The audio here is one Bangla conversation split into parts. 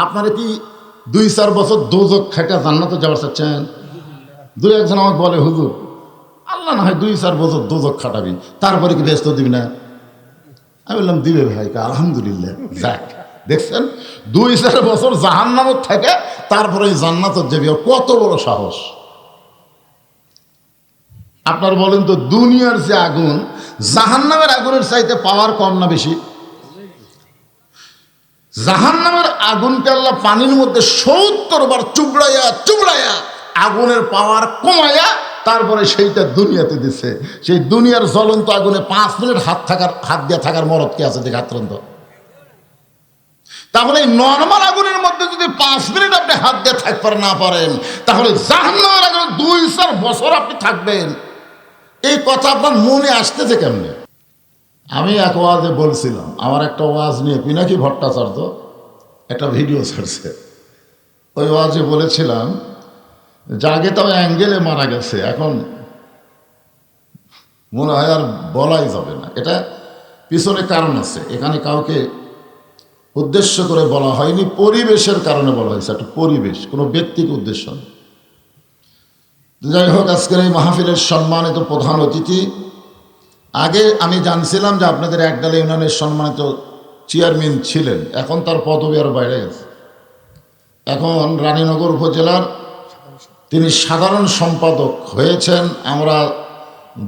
আপনারা কি 2-4 বছর দোজক খাইটা জান্নাতে যাওয়ার চাচ্ছেন? দুই একজন আমাকে বলে, হুজুর আল্লাহ না হয় 2-4 বছর দোজক খাটাবি, তারপরে কি ব্যস্ত দিবি না? আমি বললাম দিবে ভাই, আলহামদুলিল্লাহ। যাক, দেখছেন 2-4 বছর জাহান্নামত থাকে তারপরে জান্নাতে যাবি, কত বড় সাহস! আপনার বলেন তো, দুনিয়ার যে আগুন জাহান্নামের আগুনের চাইতে পাওয়ার কম না বেশি? জাহান্নামের আগুনকে আল্লাহ পানির মধ্যে 70 বার চুবড়াইয়া চুবড়াইয়া আগুনের পাওয়ার কমাইয়া তারপরে সেইটা দুনিয়াতে দিছে। সেই দুনিয়ার জ্বলন্ত আগুনে 5 মিনিট হাত দিয়ে থাকার মরদ কে আছে? দেখাত্রন্ত। তাহলে এই নর্মাল আগুনের মধ্যে যদি 5 মিনিট আপনি হাত দিয়ে থাকতে না পারেন, তাহলে জাহান্নামের আগুনে 2-4 বছর আপনি থাকবেন। এই কথা আপনার মনে আসতেছে কেমনে? আমি এক ওয়াজে বলছিলাম, আমার একটা ওয়াজ নিয়ে পিনাকি ভট্টাচার্য একটা ভিডিও ছাড়ছে। ওই ওয়াজে বলেছিলাম যে আগে তো অ্যাঙ্গেলে মারা গেছে, এখন মনে হয় আর বলাই যাবে না। এটা পিছনে কারণ আছে, এখানে কাউকে উদ্দেশ্য করে বলা হয়নি, পরিবেশের কারণে বলা হয়েছে। একটা পরিবেশ, কোনো ব্যক্তিকে উদ্দেশ্য না। যাই হোক, আজকের এই মাহফিলের সম্মানিত প্রধান অতিথি, আগে আমি জানছিলাম যে আপনাদের একডালে ইউনিয়নের সম্মানিত চেয়ারম্যান ছিলেন, এখন তার পদবি আরও বাইরে গেছে। এখন রানীনগর উপজেলার তিনি সাধারণ সম্পাদক হয়েছেন। আমরা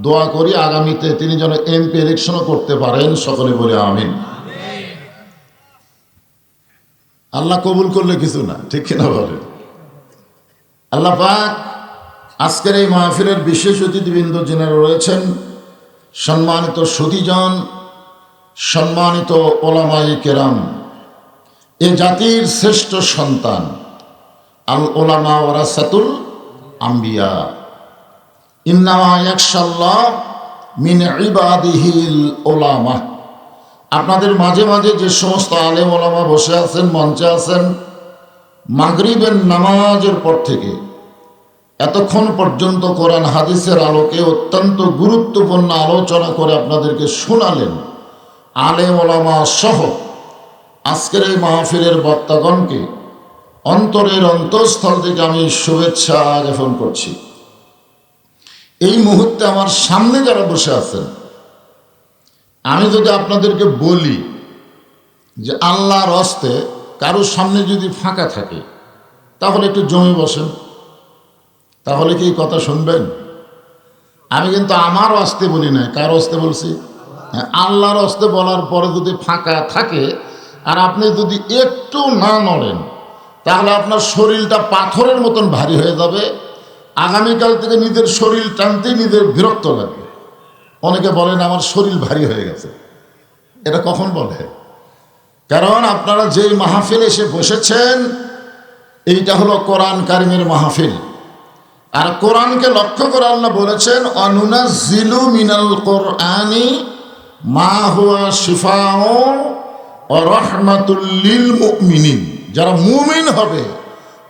দোয়া করি আগামীতে তিনি যেন এমপি ইলেকশনও করতে পারেন। সকলে বলে আমিন। আল্লাহ কবুল করলে কিছু না, ঠিক কিনা বলেন? আল্লাহ পাক আজকের এই মাহফিলের বিশেষ অতিথিবৃন্দ যিনারা রয়েছেন, সম্মানিত সুধীজন, সম্মানিত ওলামায়ে কেরাম, এ জাতির শ্রেষ্ঠ সন্তান, আল ওলামা ওয়ারাসাতুল আম্বিয়া, ইন্নামা ইয়াখশাল্লাহ মিন ইবাদিহিল ওলামা। আপনাদের মাঝে মাঝে যে সমস্ত আলেম ওলামা বসে আছেন, মঞ্চে আছেন, মাগরিবের নামাজের পর থেকে এতক্ষণ পর্যন্ত কোরআন হাদিসের আলোকে অত্যন্ত গুরুত্বপূর্ণ আলোচনা করে আপনাদেরকে শোনালেন আলেম ওলামা সহ আজকের এই মাহফিলের বক্তাগণকে অন্তরের অন্তঃস্থল থেকে আমি শুভেচ্ছা জ্ঞাপন করছি। এই মুহূর্তে আমার সামনে যারা বসে আছেন, আমি যদি আপনাদেরকে বলি যে আল্লাহর হস্তে কারোর সামনে যদি ফাঁকা থাকে তাহলে একটু জমে বসেন, তাহলে কি কথা শুনবেন? আমি কিন্তু আমার হস্তে বলি না, কার হস্তে বলছি? হ্যাঁ, আল্লাহর হস্তে বলার পরে যদি ফাঁকা থাকে আর আপনি যদি একটু না নড়েন, তাহলে আপনার শরীরটা পাথরের মতন ভারী হয়ে যাবে। আগামীকাল থেকে নিজের শরীর টানতেই নিজের বিরক্ত লাগবে। অনেকে বলেন আমার শরীর ভারী হয়ে গেছে। এটা কখন বলে? কারণ আপনারা যেই মাহফিল এসে বসেছেন, এইটা হলো কোরআন কারিমের মাহফিল। আর কোরআনকে লক্ষ্য করে আল্লাহ বলেছেন, অনুনাজ্জিলু মিনাল কোরআনি মা হুয়া শিফাউ ওয়া রাহমাতুল লিল মুমিনিন। যারা মুমিন হবে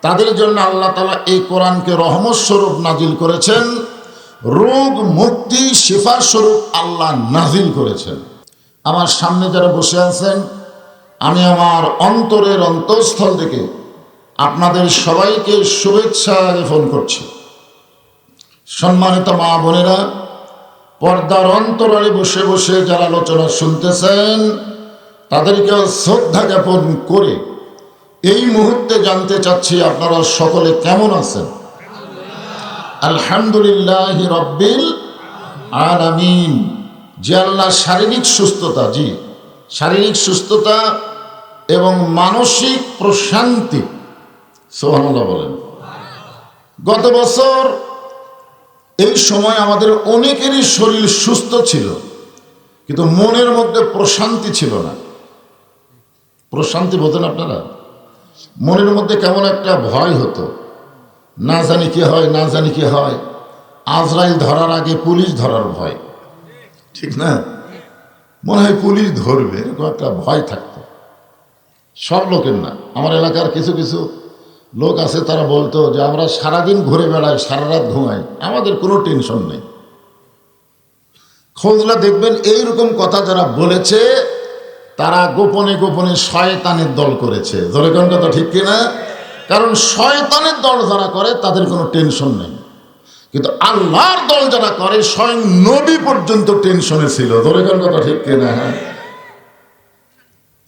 তাদের জন্য আল্লাহ তাআলা এই কোরআনকে রহমত স্বরূপ নাজিল করেছেন, রোগ মুক্তি শিফা স্বরূপ আল্লাহ নাজিল করেছেন। আমার সামনে যারা বসে আছেন, আমি আমার অন্তরের অন্তঃস্থল থেকে আপনাদের সবাইকে শুভেচ্ছা জ্ঞাপন করছি। সম্মানিত মা বোনেরা, পর্দার অন্তরালে বসে বসে যারা আলোচনা শুনতেছেন, তাদেরকে শ্রদ্ধা জ্ঞাপন করে এই মুহূর্তে জানতে চাচ্ছি আপনারা সকলে কেমন আছেন? আলহামদুলিল্লাহ রাব্বিল আলামিন। যে আল্লাহ শারীরিক সুস্থতা, জি শারীরিক সুস্থতা এবং মানসিক প্রশান্তি, সুবহানাল্লাহ বলেন। গত বছর এই সময় আমাদের অনেকেরই শরীর সুস্থ ছিল, কিন্তু মনের মধ্যে প্রশান্তি ছিল না। প্রশান্তি বোঝেন আপনারা? মনের মধ্যে কেমন একটা ভয় হতো, না জানি কি হয়, না জানি কি হয়। আজরাইল ধরার আগে পুলিশ ধরার ভয়, ঠিক না? মনে হয় পুলিশ ধরবে, এরকম একটা ভয় থাকতো। সব লোকের না, আমার এলাকার কিছু কিছু লোক আছে, তারা বলতো যে আমরা সারাদিন ঘুরে বেড়াই, সারা রাত ঘুমাই, আমাদের কোনো টেনশন নেই। খোঁজলা দেখবেন এইরকম কথা যারা বলেছে তারা গোপনে গোপনে শয়তানের দল করেছে। জোরে কোন কথা ঠিক কিনা? কারণ শয়তানের দল যারা করে তাদের কোনো টেনশন নেই, কিন্তু আল্লাহর দল যারা করে স্বয়ং নবী পর্যন্ত টেনশনে ছিল। জোরে কোন কথা ঠিক কিনা? হ্যাঁ,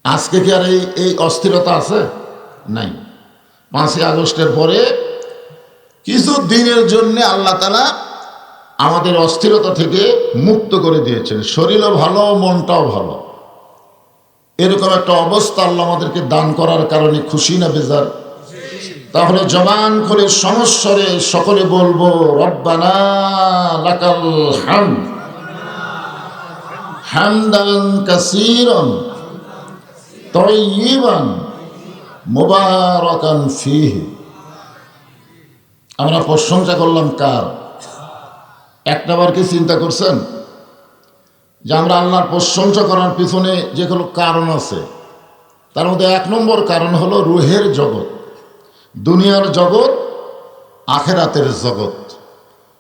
আজকে কি আর এই অস্থিরতা আছে? নাই। 5ই আগস্টের পরে কিছু দিনের জন্য আল্লাহ তাআলা আমাদের অস্থিরতা থেকে মুক্ত করে দিয়েছেন। শরীরও ভালো, মনটাও ভালো। এরকম একটা অবস্থা আল্লাহ আমাদেরকে দান করার কারণে খুশি না বেজার? তাহলে জবান করে সমস্বরে সকলে বলবো, রব্বানা লাকাল হামদ হামদান কাসীরান তাইয়িবান মুবারাকান ফীহি। আমরা প্রশংসা করলাম কার? একটাবার কি চিন্তা করছেন যে আমরা আল্লাহর প্রশংসা করার পিছনে যেগুলো কারণ আছে, তার মধ্যে 1 নম্বর কারণ হলো রুহের জগৎ, দুনিয়ার জগৎ, আখেরাতের জগৎ।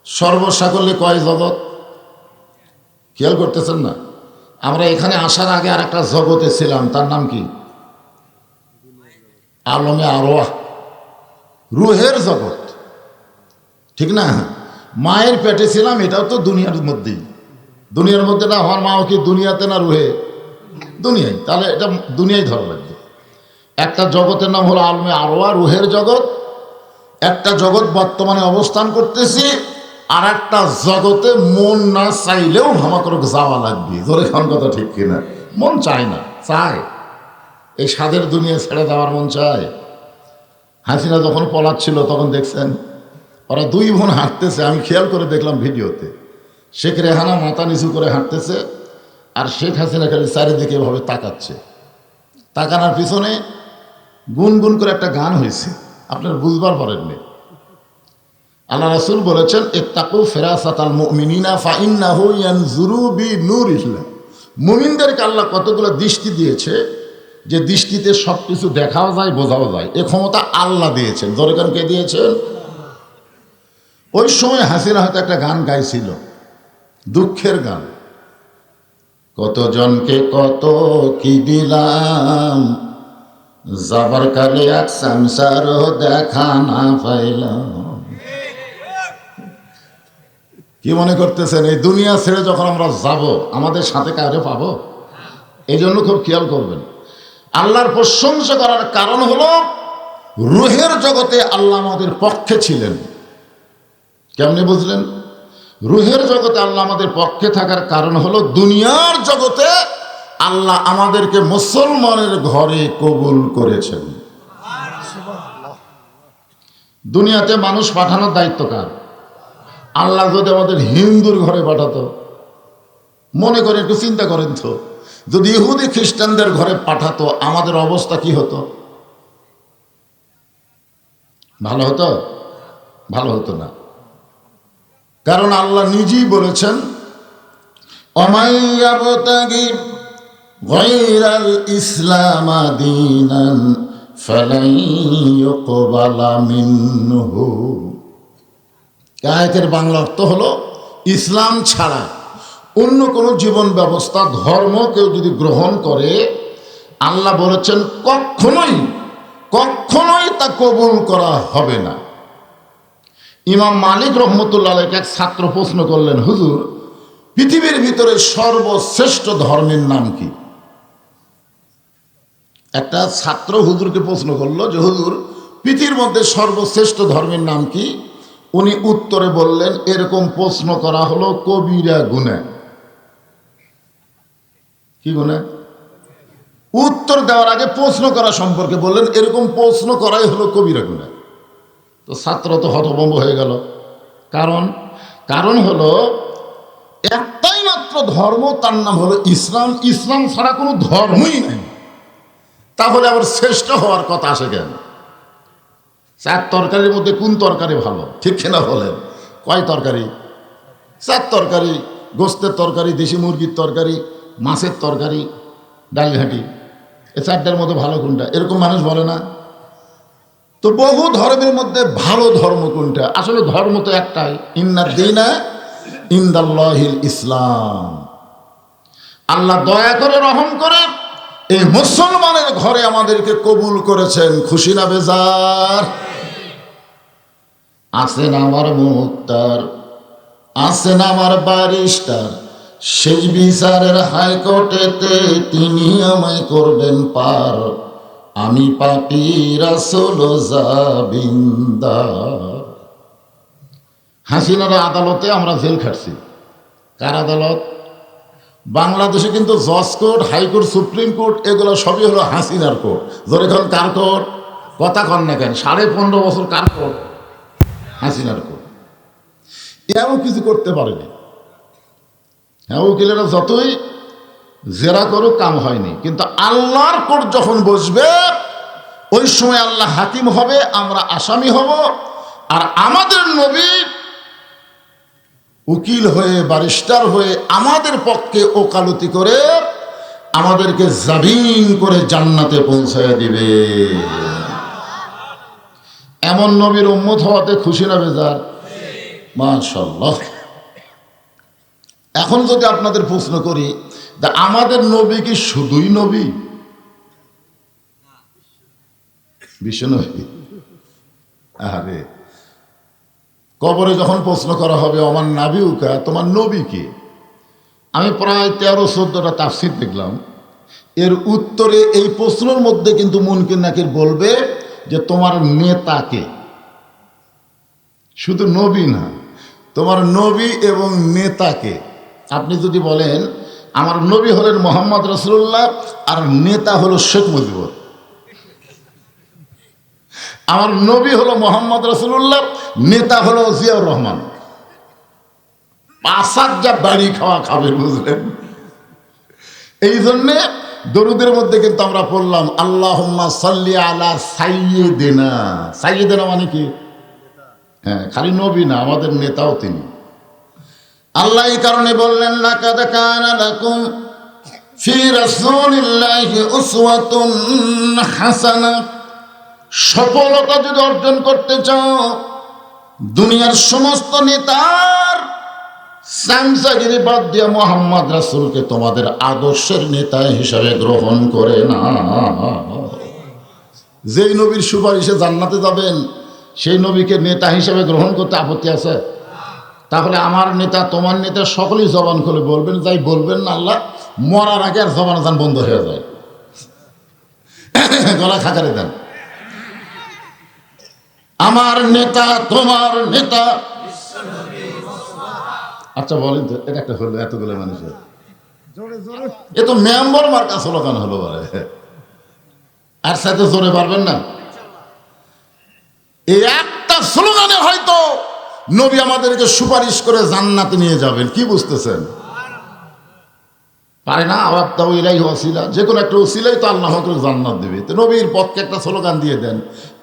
সর্বসাকল্যে কয় জগৎ? খেয়াল করতেছেন না? আমরা এখানে আসার আগে আর একটা জগতে ছিলাম, তার নাম কি? আলমে আরওয়াহ, রুহের জগৎ, ঠিক না? মায়ের পেটে ছিলাম, এটাও তো দুনিয়ার মধ্যেই। দুনিয়ার মধ্যে না, আমার মাও কি দুনিয়াতে না রুহে? দুনিয়ায়। তাহলে এটা দুনিয়ায় ধরা লাগবে। একটা জগতের নাম হলো আলমে আরওয়াহ, রুহের জগৎ। একটা জগৎ বর্তমানে অবস্থান করতেছি, আর একটা জগতে মন না চাইলেও আমাকে যাওয়া লাগবে। জোরে খান কথা ঠিক কিনা? মন চায় না, চায়। এই স্বাদের দুনিয়া ছেড়ে দেওয়ার মন চায়। হাসিনা যখন পলাচ্ছিল তখন দেখছেন ওরা 2 বোন হাঁটতেছে, আমি খেয়াল করে দেখলাম ভিডিওতে। শেখ রেহানা মাথা নিচু করে হাঁটতেছে, আর শেখ হাসিনা খালি চারিদিকে এভাবে তাকাচ্ছে। তাকানোর পিছনে গুনগুন করে একটা গান হয়েছে, আপনার বুঝবার পারেননি। আল্লাহ রাসূল বলেছেন, ইত্তাকু ফিরাসাতাল মুমিনিনা ফাইন্নাহু ইয়ানজুরু বিনূরিল্লাহ। মুমিনদেরকে আল্লাহ কতগুলো দৃষ্টি দিয়েছে, যে দৃষ্টিতে সব কিছু দেখাও যায়, বোঝাও যায়। এ ক্ষমতা আল্লাহ দিয়েছেন। দরকার কে দিয়েছেন? ওই সময় হাসিনা হয়তো একটা গান গাইছিল, দুঃখের গান। কতজনকে কত কি দিলাম, যাবার কালে এক সংসারও দেখা না পাইলাম। কি মনে করতেছেন এই দুনিয়া ছেড়ে যখন আমরা যাব, আমাদের সাথে কাউকে পাবো? এই জন্য খুব খেয়াল করবেন। আল্লাহর প্রশংসা করার কারণ হলো রুহের জগতে আল্লাহ আমাদের পক্ষে ছিলেন। কেমনে বুঝলেন? রুহের জগতে আল্লাহ আমাদের পক্ষে থাকার কারণ হলো দুনিয়ার জগতে আল্লাহ আমাদেরকে মুসলমানের ঘরে কবুল করেছেন। দুনিয়াতে মানুষ পাঠানোর দায়িত্ব কার? আল্লাহ যদি আমাদের হিন্দুর ঘরে পাঠাতো, মনে করে একটু চিন্তা করেন তো, যদি ইহুদি খ্রিস্টানদের ঘরে পাঠাতো আমাদের অবস্থা কি হতো? ভালো হতো? ভালো হতো না। কারণ আল্লাহ নিজেই বলেছেন, অমাইয়াবতাগি গায়রাল ইসলাম দীনান ফালাই ইউকবালা মিনহু। আয়াতের বাংলা অর্থ হলো, ইসলাম ছাড়া অন্য কোনো জীবন ব্যবস্থা, ধর্ম কেউ যদি গ্রহণ করে, আল্লাহ বলেছেন কখনোই কখনোই তা কবুল করা হবে না। ইমাম মালিক রহমতুল্লাহ আলাইহি এক ছাত্র প্রশ্ন করলেন, হুজুর, পৃথিবীর ভিতরে সর্বশ্রেষ্ঠ ধর্মের নাম কি? একটা ছাত্র হুজুরকে প্রশ্ন করলো যে, হুজুর, পৃথিবীর মধ্যে সর্বশ্রেষ্ঠ ধর্মের নাম কি? উনি উত্তরে বললেন, এরকম প্রশ্ন করা হলো কবিরা গুনাহ। কি গুনাহ? উত্তর দেওয়ার আগে প্রশ্ন করা সম্পর্কে বললেন, এরকম প্রশ্ন করাই হলো কবিরা গুনাহ। তো ছাত্র তো হতভম্ব হয়ে গেল। কারণ হলো একটাই মাত্র ধর্ম, তার নাম হলো ইসলাম। ইসলাম ছাড়া কোনো ধর্মই নাই। তাহলে আবার শ্রেষ্ঠ হওয়ার কথা আসে কেন? 4 তরকারির মধ্যে কোন তরকারি ভালো? ঠিক কিনা বলেন? কয় তরকারি? 4 তরকারি। গোস্তের তরকারি, দেশি মুরগির তরকারি, মাছের তরকারি, ডাল ঘাঁটি। এই 4টার মধ্যে ভালো কোনটা? এরকম মানুষ বলে না? তো বহু ধর্মের মধ্যে ভালো ধর্ম কোনটা? আসলে ধর্ম তো একটাই, ইন্নাদ দীনা ইনদাল্লাহিল ইসলাম। আল্লাহ দয়া করে, রহম করে এই মুসলমানের ঘরে আমাদেরকে কবুল করেছেন, খুশি না বেজার? আছেন আমার মুক্তার, আছেন আমার ব্যারিস্টার, শেষ বিচারের হাইকোর্টেতে তিনি আমায় করবেন পার, আমি পাপী রাসূল জাবিন্দার। হাসিনার আদালতে আমরা জেল খাটছি। কার আদালত? বাংলাদেশে কিন্তু জজ কোর্ট, হাইকোর্ট, সুপ্রিম কোর্ট এগুলো সবই হলো হাসিনার কোর্ট। ধরে এখন কার কোর্ট? কথা কন না কেন? 15.5 বছর কার কোর্ট? হাসিনার কোর্ট। এও কিছু করতে পারেনি। হ্যাঁ, উকিলেরা যতই জেরা করুক কাম হয়নি। কিন্তু আল্লাহর কোর্ট যখন বসবে ওই সময় আল্লাহ হাকিম হবে, আমরা আসামি হব। আর আমাদের নবী উকিল হয়ে, ব্যারিস্টার হয়ে আমাদের পক্ষে ওকালতি করে আমাদেরকে জামিন করে জান্নাতে পৌঁছায় দিবে। এমন নবীর উম্মত হওয়াতে খুশি না বেজার? মাশাআল্লাহ। এখন যদি আপনাদের প্রশ্ন করি, আমাদের নবী কি শুধুই নবী? বিশ্ব নবী? আরে কবরে যখন প্রশ্ন করা হবে আমার নাবিউকা, তোমার নবী কে? আমি প্রায় 13-14টা তাফসীর দেখলাম। এর উত্তরে এই প্রশ্নের মধ্যে কিন্তু মুনকির নাকির বলবে যে তোমার নেতাকে। শুধু নবী না, তোমার নবী এবং নেতাকে। আপনি যদি বলেন আমার নবী হলেন মোহাম্মদ রাসূলুল্লাহ আর নেতা হলো শেখ মুজিবুর, আমার নবী হলো মোহাম্মদ রাসূলুল্লাহ, নেতা হলো জিয়াউর রহমান, 5 যা বাড়ি খাওয়া খাবে, বুঝলেন? এই জন্যে দরুদের মধ্যে কিন্তু আমরা পড়লাম আল্লাহুম্মা সাল্লি আলা সাইয়্যিদিনা। সাইয়্যিদিনা মানে কি? হ্যাঁ, খালি নবী না, আমাদের নেতাও তিনি। আল্লাহ এই কারণে বললেন লাকাদ কানা লাকুম ফি রাসূলিল্লাহি উসওয়াতুন হাসানাহ। সফলতা যদি অর্জন করতে চাও, দুনিয়ার সমস্ত নেতার সামসাগিরি বাদ দিয়ে মোহাম্মদ রাসূলকে তোমাদের আদর্শের নেতা হিসাবে গ্রহণ করে না। যেই নবীর সুপারিশে জান্নাতে যাবেন সেই নবীকে নেতা হিসাবে গ্রহণ করতে আপত্তি আছে? তাহলে আমার নেতা, তোমার নেতা সকলেই জবান খুলে বলবেন, যাই বলবেন না আল্লাহ মরার আগে আর জবান জান বন্ধ হয়ে যায়, গলা খাকারে দেন। আমার নেতা, তোমার নেতা। আচ্ছা বলেন তো, এটা একটা হলো এতগুলো মানুষের, এ তো মেম্বার মার্কা স্লোগান হলো বলে, আর সাথে জোরে পারবেন না। এই একটা স্লোগানে হয়তো নবী আমাদেরকে সুপারিশ করে জান্নাতে নিয়ে যাবেন। কি বুঝতেছেন? পারে না? আওয়াত্তাউ ইলাইহি ওয়াসিলা, যে কোনো একটা ওসিলাই তো আল্লাহ আমাকে জান্নাত দেবে। তো নবীর পক্ষে একটা স্লোগান দিয়ে দেন।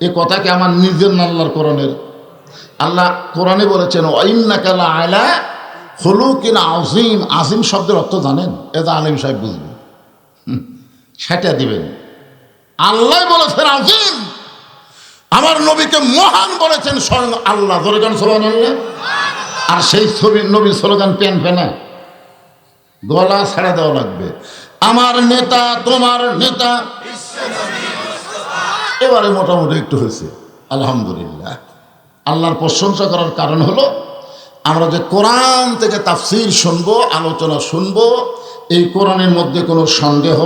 এ কথা কি আমার নিজের না আল্লাহর কোরআনের? আল্লাহ কোরআনে বলেছেন ওয়াইন্নাকা লাআলা খুলুকিন আযীম। আযীম শব্দের অর্থ জানেন? এটা আলেম সাহেব বুঝবে, সেটা দিবেন। আল্লাহ বলেছেন আযীম, আমার নবীকে মহান বলেছেন স্বয়ং আল্লাহ। ধরে গান সুবহানাল্লাহ। আর সেই ছবির নবীর স্লোগান প্যান ফেনা, গলা ছেড়ে দেওয়া লাগবে। আমার নেতা, তোমার নেতা। এবারে মোটামুটি একটু হয়েছে, আলহামদুলিল্লাহ। আল্লাহর প্রশংসা করার কারণ হলো আমরা যে কোরআন থেকে তাফসীর শুনবো, আলোচনা শুনবো, এই কোরআনের মধ্যে কোনো সন্দেহ,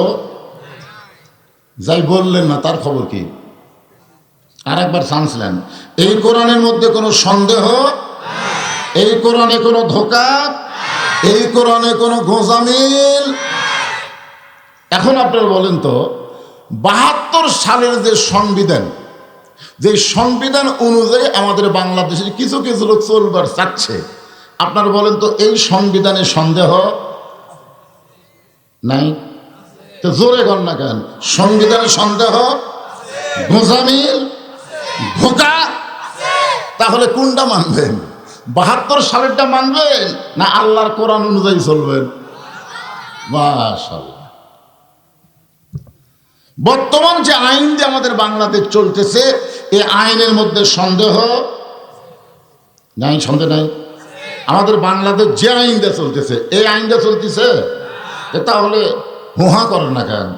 যাই বললেন না তার খবর কি? আর একবার চান্স নেন। এই কোরআনের মধ্যে কোনো সন্দেহ, এই কোরআনে কোনো ধোঁকা, এই কোরআনে কোনো গোঁজামিল। এখন আপনারা বলেন তো 72 সালের যে সংবিধান, যে সংবিধান অনুযায়ী আমাদের বাংলাদেশের কিছু কিছু লোক চলবার চাচ্ছে, আপনারা বলেন তো এই সংবিধানে সন্দেহ নাই? তো জোরে কর না কেন? সংবিধানে সন্দেহ, গোঁজামিল, ধোঁকা। তাহলে কোনটা মানবেন? 72 সালেরটা মানবেন না আল্লাহর কোরআন অনুযায়ী চলবেন? মাশাআল্লাহ। বর্তমান যে আইন দিয়ে আমাদের বাংলাদেশ চলতেছে, এই আইনের মধ্যে সন্দেহ নাই, সন্দেহ নাই। আমাদের বাংলাদেশ যে আইন দিয়ে চলতেছে, এই আইন দিয়ে চলতেছে, তাহলে হুহা করেন না কেন?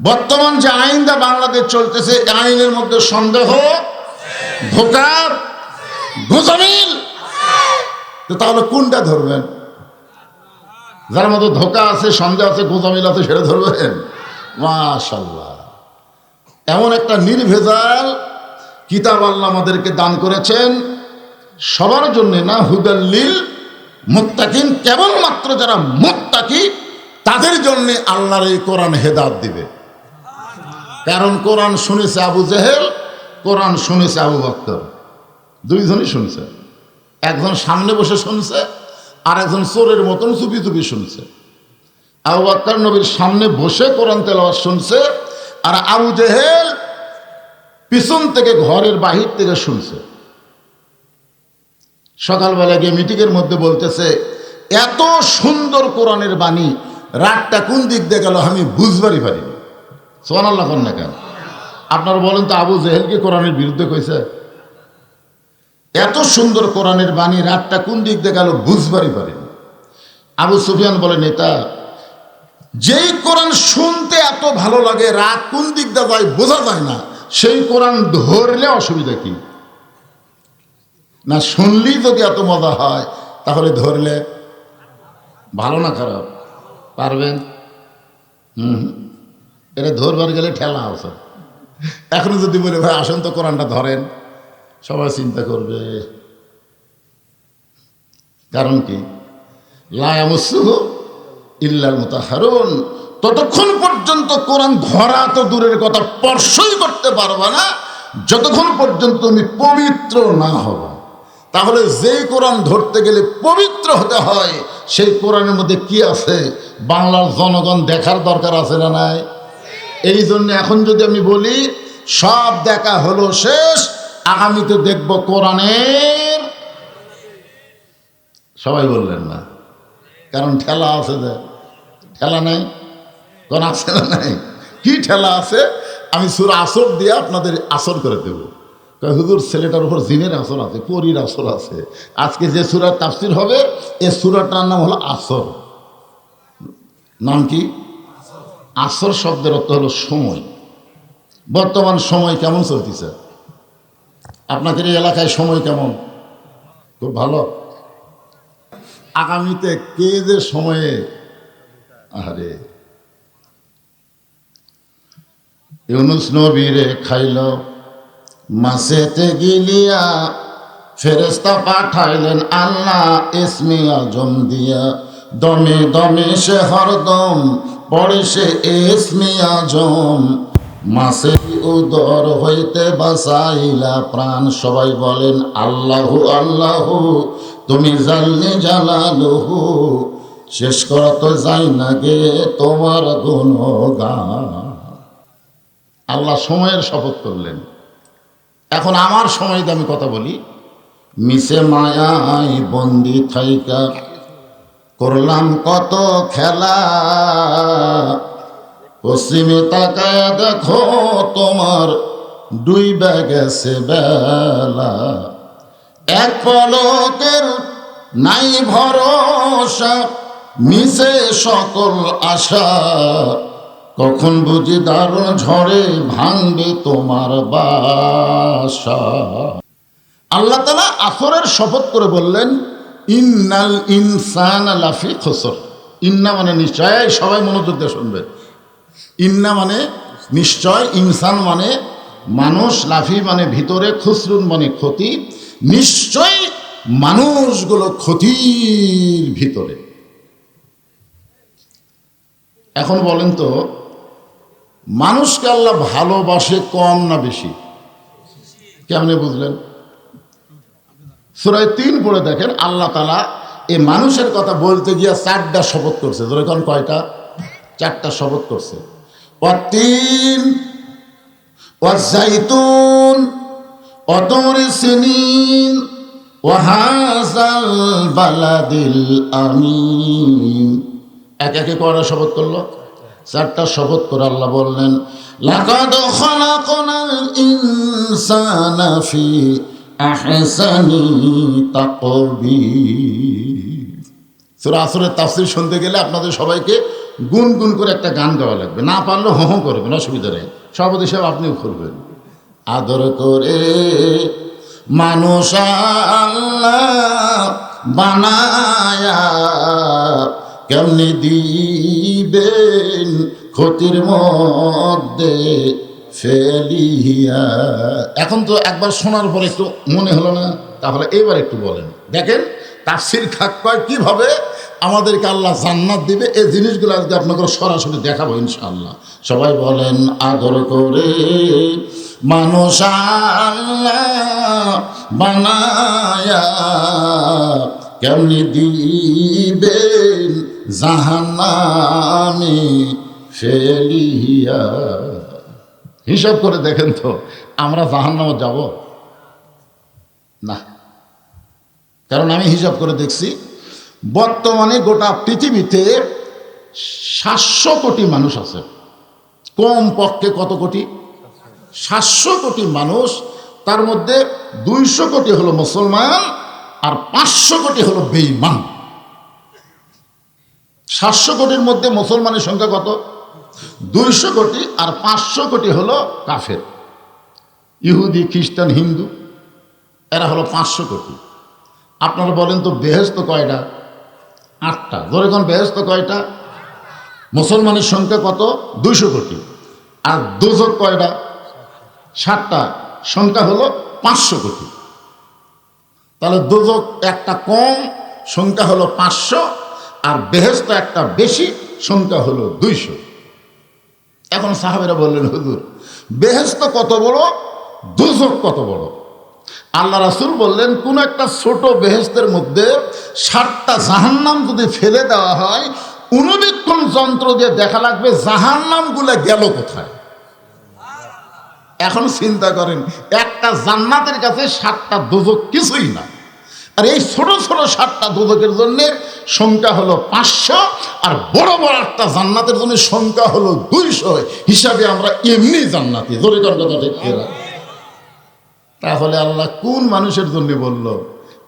বর্তমান যে আইনটা বাংলাদেশ চলতেছে, আইনের মধ্যে সন্দেহ, ধোঁকা, গোজামিল। তাহলে কোনটা ধরবেন? যার মধ্যে ধোঁকা আছে, সন্দেহ আছে, গোজামিল আছে, সেটা ধরবেন? মাশাআল্লাহ, এমন একটা নির্ভেজাল কিতাব আল্লাহ আমাদেরকে দান করেছেন, সবার জন্য না, হুদাল্লিল মুত্তাকিন, কেবলমাত্র যারা মুত্তাকি তাদের জন্য আল্লাহর এই কোরআন হেদায়েত দিবে। কারণ কোরআন শুনেছে আবু জেহেল, কোরআন শুনেছে আবু বকর, দুইজনই শুনছে। একজন সামনে বসে শুনছে, আর একজন চোরের মতন চুপি চুপি শুনছে। আবু বকর নবীর সামনে বসে কোরআন তেলাওয়াত শুনছে, আর আবু জেহেল পিছন থেকে, ঘরের বাহির থেকে শুনছে। সকালবেলা গিয়ে মিটিংয়ের মধ্যে বলতেছে, এত সুন্দর কোরআনের বাণী, রাতটা কোন দিক দিয়ে গেল আমি বুঝবারই পারিনি। সুবহানাল্লাহ না কেন? আপনারা বলেন তো, আবু জেহেল কি কোরআনের বিরুদ্ধে কইছে? এত সুন্দর কোরআনের বাণী, রাতটা কোন দিক দিয়ে গেল বুঝবারই পারিনি। আবু সুফিয়ান বলেন, এটা যেই কোরআন শুনতে এত ভালো লাগে, রাত কোন দিক দিয়ে যায় বোঝা যায় না, সেই কোরআন ধরলে অসুবিধা কি? না শুনলেই যদি এত মজা হয়, তাহলে ধরলে ভালো না খারাপ? পারবেন? এটা ধরবার গেলে ঠেলা আছে। এখন যদি বলে ভাই আসেন তো কোরআনটা ধরেন, সবাই চিন্তা করবে। কারণ কি? লা ইয়ামাসসুহু ইল্লাল মুতাহহারুন, ততক্ষণ পর্যন্ত কোরআন ধরা তো দূরের কথা, স্পর্শই করতে পারবা না যতক্ষণ পর্যন্ত তুমি পবিত্র না হবা। তাহলে যেই কোরআন ধরতে গেলে পবিত্র হতে হয়, সেই কোরআনের মধ্যে কি আছে বাংলার জনগণ দেখার দরকার আছে না নাই? এই জন্য এখন যদি আমি বলি সব দেখা হলো শেষ, আগামীতে দেখব কোরআনের, সবাই বললেন না, কারণ ঠেলা আছে। যে ঠেলা নাই, কোন আছে না নাই? কি ঠেলা আছে? আমি সূরা আসর দিয়ে আপনাদের আসর করে দেব। হুজুর ছেলেটার উপর জিনের আসর আছে, পরীর আসর আছে। আজকে যে সূরার তাফসীর হবে, এই সূরাটার নাম হলো আসর। নাম কি? আসর শব্দের অর্থ হলো সময়। বর্তমান সময় কেমন চলতেছে? আপনাদের এই এলাকায় সময় কেমন? খুব ভালো। আগামীতে কে যে সময়ে, আরে ইউনুস নবীরে খাইল মাছেতে গিলিয়া, ফেরেশতা পাঠাইলেন আল্লাহ ইসমে আজম দিয়া, দমে দমে সে হরদম পড়ে সে ইসমে আজম, মাছের উদর হইতে বাঁচাইলা প্রাণ। সবাই বলেন আল্লাহু আল্লাহু, তুমি জানলে জালালুহু, শেষ করা তো যাই না গে তোমার গুণগান। আল্লাহ সময়ের শপথ করলেন। এখন আমার সময় দিয়ে আমি কথা বলি। মিশে মায়ায় বন্দি থাইকা করলাম কত খেলা, পশ্চিমে তাকায় দেখো তোমার ডুইবা গেছে বেলা, এক পলকের নাই ভরসা, মিশে সকল আশা, কখন বুঝি দারুণ ঝড়ে ভাঙবে তোমার বাসা। আল্লাহ তাআলা আসরের শপথ করে বললেন, ইন্নাল ইনসানা লাফি খুসর। ইন্না মানে নিশ্চয়, সবাই মনোযোগ দিয়ে শুনবে। ইন্না মানে নিশ্চয়, ইনসান মানে মানুষ, লাফি মানে ভিতরে, খুসরুন মানে ক্ষতি। নিশ্চয় মানুষগুলো ক্ষতির ভিতরে। এখন বলেন তো, মানুষকে আল্লাহ ভালোবাসে কম না বেশি? কেমনে বুঝলেন? সূরা ৩ পড়ে দেখেন, আল্লাহ তাআলা এই মানুষের কথা বলতে গিয়ে 4টা শপথ করছে। যেরকম কয়টা? 4টা শপথ করছে। ওয়াতিন ওয়াজাইতুন ওয়াতুরি সিনিন ওয়াহাযাল বালাদিল আমিন। এক একে কয়টা শপথ করলো? 4টা শপথ করে আল্লাহ বললেন, লাকাদ খালাকনাল ইনসানা ফি আহসানি তাকবীর। সূরা আসরের তাফসীর শুনতে গেলে আপনাদের সবাইকে গুনগুন করে একটা গান গাওয়া লাগবে, না পারলে হো হো করবেন, অসুবিধা নেই। সভাপতি সাহেব আপনিও করবেন। আদর করে মানুষ আল্লাহ বানায়া কেমনি দিবেন ক্ষতির মধ্যে ফেলিয়া। এখন তো একবার শোনার পর একটু মনে হলো না, তাহলে এবার একটু বলেন। দেখেন তাফসীর খাক কয় কিভাবে আমাদেরকে আল্লাহ জান্নাত দিবে, এই জিনিসগুলো আজকে আপনাকে সরাসরি দেখাবো ইনশাআল্লাহ। সবাই বলেন আদর করে মানুষ আল্লাহ বানায়া কেমনি দিবেন জাহান্নামে ফেলিয়া। হিসাব করে দেখেন তো আমরা জাহান্নামে যাব না? কারণ আমি হিসাব করে দেখছি বর্তমানে গোটা পৃথিবীতে 700 কোটি মানুষ আছে। কম পক্ষে কত কোটি? 700 কোটি মানুষ। তার মধ্যে 200 কোটি হলো মুসলমান আর 500 কোটি হলো বেঈমান। 700 কোটির মধ্যে মুসলমানের সংখ্যা কত? 200 কোটি আর 500 কোটি হলো কাফের, ইহুদি, খ্রিস্টান, হিন্দু, এরা হলো 500 কোটি। আপনারা বলেন তো বেহেশত কয়টা? 8টা। ধরে কোন বেহেশত কয়টা? মুসলমানের সংখ্যা কত? 200 কোটি। আর দোজক কয়টা? 7টা। সংখ্যা হলো 500 কোটি। তাহলে দোজক একটা কম, সংখ্যা হলো 500, আর বেহেশত একটা বেশি, সংখ্যা হলো 200। এখন সাহাবেরা বললেন হুজুর বেহেশত কত বড়, দোজক কত বড়? আল্লাহ রাসূল বললেন কোন একটা ছোট বেহেশতের মধ্যে 7টা জাহান্নাম যদি ফেলে দেওয়া হয়, অনুবীক্ষণ যন্ত্র দিয়ে দেখা লাগবে জাহান্নামগুলো গেল কোথায়। এখন চিন্তা করেন একটা জান্নাতের কাছে 7টা দোজক কিছুই না, আর এই ছোট ছোট 7টা দোজকের জন্য সংখ্যা হলো 500, আর বড় বড় একটা জান্নাতের জন্য সংখ্যা হলো 200। হিসাবে আমরা এমনি জান্নাতি। জোরে কোন কথা ঠিক কিনা? তাহলে আল্লাহ কোন মানুষের জন্য বলল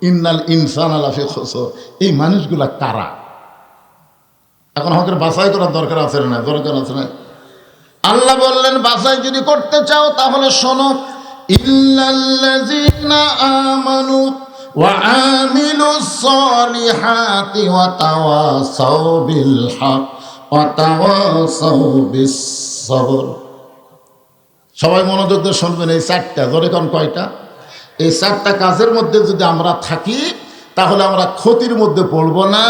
ইন্নাল ইনসানা লাফি খুসর? এই মানুষগুলা কারা? এখন আমাদের বাছাই করার দরকার আছে না? দরকার আছে না? আল্লাহ বললেন বাছাই যদি করতে চাও তাহলে শোনো, ইল্লাল্লাযীনা আমানু ওয়া আমিলুস সালিহাতি ওয়া তাওয়াসাউ বিল হক ওয়া তাওয়াসাউ বিস সবর। সবাই মনোযোগ দিয়ে শুনবেন এই 4টা। ধরে কোন কয়টা? এই 4টা কাজের মধ্যে যদি আমরা থাকি তাহলে আমরা ক্ষতির মধ্যে পড়ব না,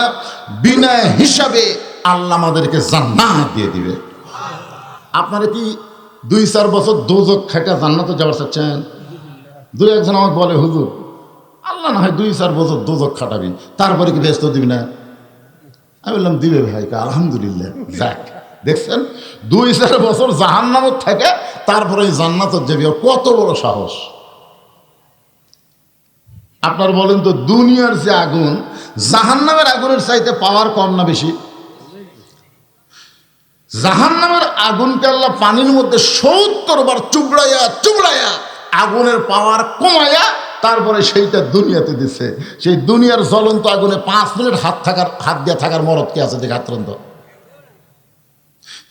বিনা হিসাবে আল্লাহ আমাদেরকে জান্নাত দিয়ে দিবে। আপনারা কি 2-4 বছর দোজক খাইটা জান্নাতে যাওয়ার চাচ্ছেন? 2-1 জন আমাকে বলে হুজুর আল্লাহ না হয় 2-4 বছর দোজক খাটাবি, তারপরে কি ব্যস্ত দিবি না? আমি বললাম দিবে ভাই। আলহামদুলিল্লাহ, যাক দেখছেন 2-4 বছর জাহান্নামত থাকে তারপরে জান্নাতত যাবি, কত বড় সাহস। আপনার বলেন তো দুনিয়ার যে আগুন, জাহান্নামের আগুনের চাইতে পাওয়ার কম না বেশি? জাহান্নামের আগুনকে আল্লাহ পানির মধ্যে 70 বার চুবড়াইয়া চুবড়াইয়া আগুনের পাওয়ার কমাইয়া তারপরে সেইটা দুনিয়াতে দিচ্ছে। সেই দুনিয়ার জ্বলন্ত আগুনে 5 মিনিট হাত দিয়ে থাকার মরদ কে আছে? দেখাত্রন্ত।